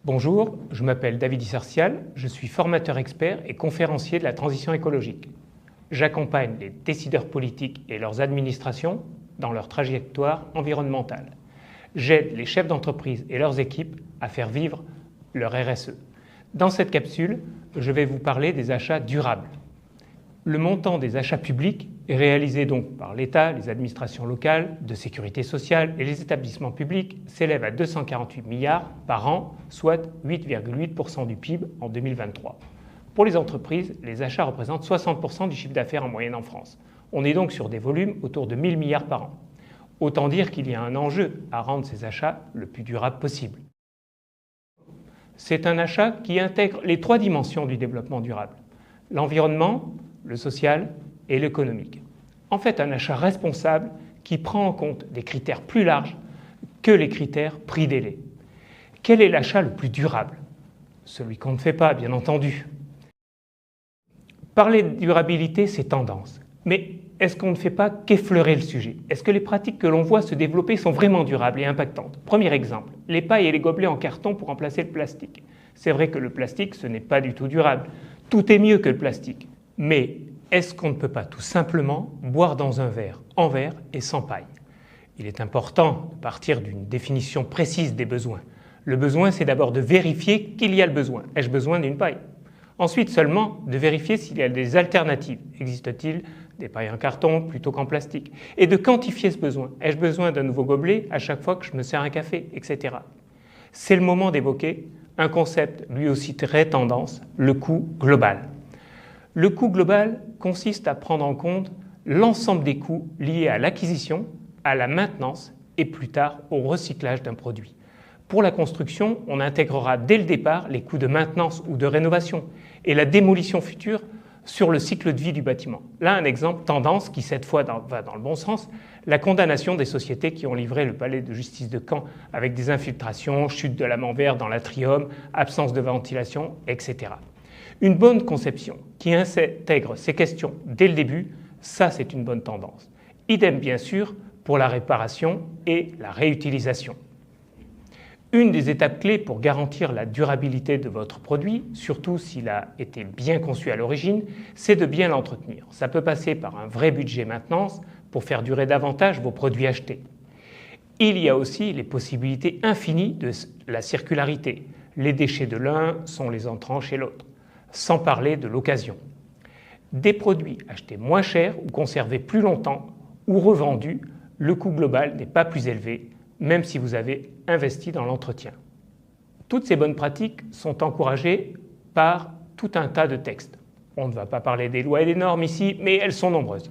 Bonjour, je m'appelle David Isartial, je suis formateur expert et conférencier de la transition écologique. J'accompagne les décideurs politiques et leurs administrations dans leur trajectoire environnementale. J'aide les chefs d'entreprise et leurs équipes à faire vivre leur RSE. Dans cette capsule, je vais vous parler des achats durables. Le montant des achats publics est réalisé donc par l'État, les administrations locales, de sécurité sociale et les établissements publics s'élève à 248 milliards par an, soit 8,8% du PIB en 2023. Pour les entreprises, les achats représentent 60% du chiffre d'affaires en moyenne en France. On est donc sur des volumes autour de 1000 milliards par an. Autant dire qu'il y a un enjeu à rendre ces achats le plus durable possible. C'est un achat qui intègre les trois dimensions du développement durable: l'environnement, le social et l'économique. En fait, un achat responsable qui prend en compte des critères plus larges que les critères prix-délai. Quel est l'achat le plus durable? Celui qu'on ne fait pas, bien entendu. Parler de durabilité, c'est tendance. Mais est-ce qu'on ne fait pas qu'effleurer le sujet? Est-ce que les pratiques que l'on voit se développer sont vraiment durables et impactantes? Premier exemple, les pailles et les gobelets en carton pour remplacer le plastique. C'est vrai que le plastique, ce n'est pas du tout durable. Tout est mieux que le plastique. Mais est-ce qu'on ne peut pas tout simplement boire dans un verre en verre et sans paille? Il est important de partir d'une définition précise des besoins. Le besoin, c'est d'abord de vérifier qu'il y a le besoin. Ai-je besoin d'une paille? Ensuite seulement de vérifier s'il y a des alternatives. Existe-t-il des pailles en carton plutôt qu'en plastique? Et de quantifier ce besoin. Ai-je besoin d'un nouveau gobelet à chaque fois que je me sers un café, etc. C'est le moment d'évoquer un concept lui aussi très tendance, le coût global. Le coût global consiste à prendre en compte l'ensemble des coûts liés à l'acquisition, à la maintenance et plus tard au recyclage d'un produit. Pour la construction, on intégrera dès le départ les coûts de maintenance ou de rénovation et la démolition future sur le cycle de vie du bâtiment. Là, un exemple tendance qui cette fois va dans le bon sens, la condamnation des sociétés qui ont livré le palais de justice de Caen avec des infiltrations, chute de la Manvert dans l'atrium, absence de ventilation, etc. Une bonne conception qui intègre ces questions dès le début, ça c'est une bonne tendance. Idem bien sûr pour la réparation et la réutilisation. Une des étapes clés pour garantir la durabilité de votre produit, surtout s'il a été bien conçu à l'origine, c'est de bien l'entretenir. Ça peut passer par un vrai budget maintenance pour faire durer davantage vos produits achetés. Il y a aussi les possibilités infinies de la circularité. Les déchets de l'un sont les entrants chez l'autre. Sans parler de l'occasion. Des produits achetés moins cher ou conservés plus longtemps ou revendus, le coût global n'est pas plus élevé, même si vous avez investi dans l'entretien. Toutes ces bonnes pratiques sont encouragées par tout un tas de textes. On ne va pas parler des lois et des normes ici, mais elles sont nombreuses.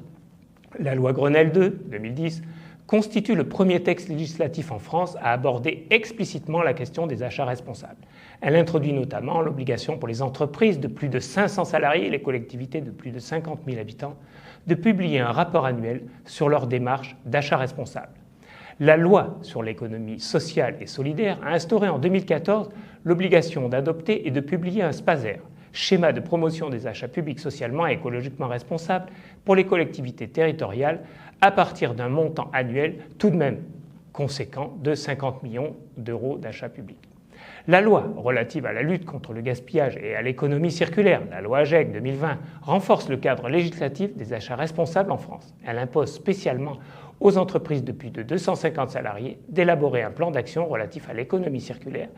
La loi Grenelle 2, 2010, constitue le premier texte législatif en France à aborder explicitement la question des achats responsables. Elle introduit notamment l'obligation pour les entreprises de plus de 500 salariés et les collectivités de plus de 50 000 habitants de publier un rapport annuel sur leur démarche d'achat responsable. La loi sur l'économie sociale et solidaire a instauré en 2014 l'obligation d'adopter et de publier un SPASER, schéma de promotion des achats publics socialement et écologiquement responsables pour les collectivités territoriales à partir d'un montant annuel tout de même conséquent de 50 millions d'euros d'achats publics. La loi relative à la lutte contre le gaspillage et à l'économie circulaire, la loi AGEC 2020, renforce le cadre législatif des achats responsables en France. Elle impose spécialement aux entreprises de plus de 250 salariés d'élaborer un plan d'action relatif à l'économie circulaire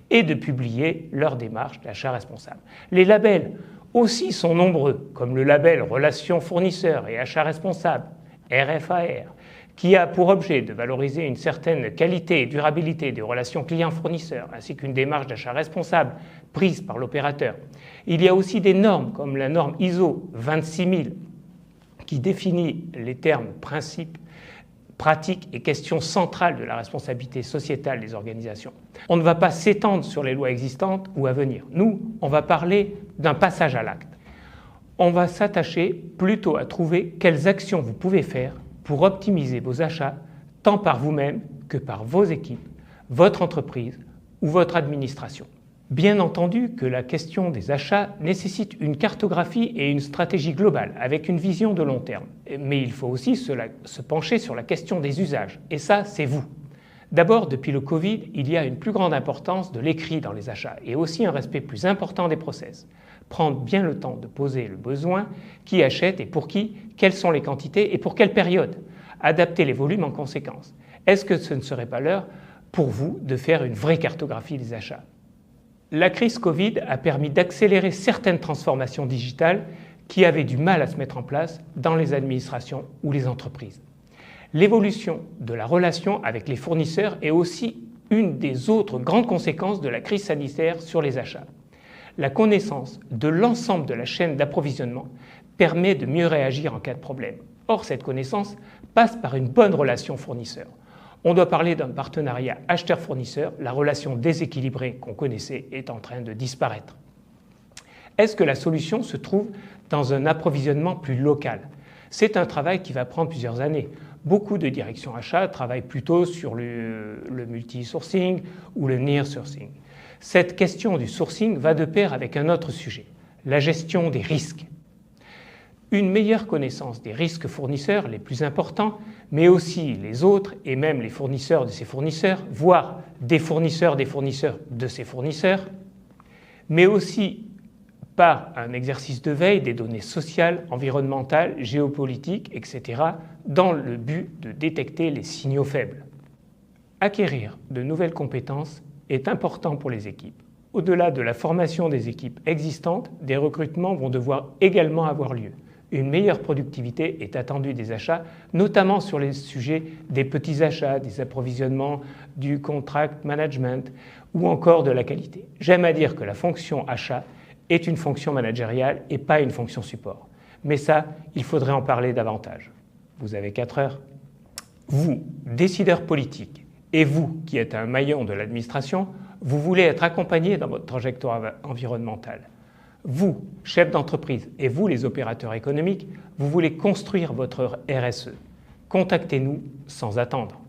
et de publier leur démarche d'achat responsable. Les labels aussi sont nombreux, comme le label Relations fournisseurs et achats responsables, RFAR, qui a pour objet de valoriser une certaine qualité et durabilité des relations clients-fournisseurs, ainsi qu'une démarche d'achat responsable prise par l'opérateur. Il y a aussi des normes, comme la norme ISO 26000, qui définit les termes, principes, pratiques et questions centrales de la responsabilité sociétale des organisations. On ne va pas s'étendre sur les lois existantes ou à venir. Nous, on va parler d'un passage à l'acte. On va s'attacher plutôt à trouver quelles actions vous pouvez faire pour optimiser vos achats, tant par vous-même que par vos équipes, votre entreprise ou votre administration. Bien entendu que la question des achats nécessite une cartographie et une stratégie globale avec une vision de long terme. Mais il faut aussi se pencher sur la question des usages. Et ça, c'est vous. D'abord, depuis le Covid, il y a une plus grande importance de l'écrit dans les achats et aussi un respect plus important des process. Prendre bien le temps de poser le besoin, qui achète et pour qui, quelles sont les quantités et pour quelle période. Adapter les volumes en conséquence. Est-ce que ce ne serait pas l'heure pour vous de faire une vraie cartographie des achats? La crise Covid a permis d'accélérer certaines transformations digitales qui avaient du mal à se mettre en place dans les administrations ou les entreprises. L'évolution de la relation avec les fournisseurs est aussi une des autres grandes conséquences de la crise sanitaire sur les achats. La connaissance de l'ensemble de la chaîne d'approvisionnement permet de mieux réagir en cas de problème. Or, cette connaissance passe par une bonne relation fournisseur. On doit parler d'un partenariat acheteur-fournisseur. La relation déséquilibrée qu'on connaissait est en train de disparaître. Est-ce que la solution se trouve dans un approvisionnement plus local? C'est un travail qui va prendre plusieurs années. Beaucoup de directions achats travaillent plutôt sur le multi-sourcing ou le near sourcing. Cette question du sourcing va de pair avec un autre sujet, la gestion des risques. Une meilleure connaissance des risques fournisseurs les plus importants, mais aussi les autres et même les fournisseurs de ces fournisseurs, voire des fournisseurs de ces fournisseurs, mais aussi par un exercice de veille des données sociales, environnementales, géopolitiques, etc., dans le but de détecter les signaux faibles. Acquérir de nouvelles compétences est important pour les équipes. Au-delà de la formation des équipes existantes, des recrutements vont devoir également avoir lieu. Une meilleure productivité est attendue des achats, notamment sur les sujets des petits achats, des approvisionnements, du contract management ou encore de la qualité. J'aime à dire que la fonction achat est une fonction managériale et pas une fonction support. Mais ça, il faudrait en parler davantage. Vous avez 4 heures. Vous, décideurs politiques, et vous qui êtes un maillon de l'administration, vous voulez être accompagné dans votre trajectoire environnementale. Vous, chef d'entreprise, et vous, les opérateurs économiques, vous voulez construire votre RSE. Contactez-nous sans attendre.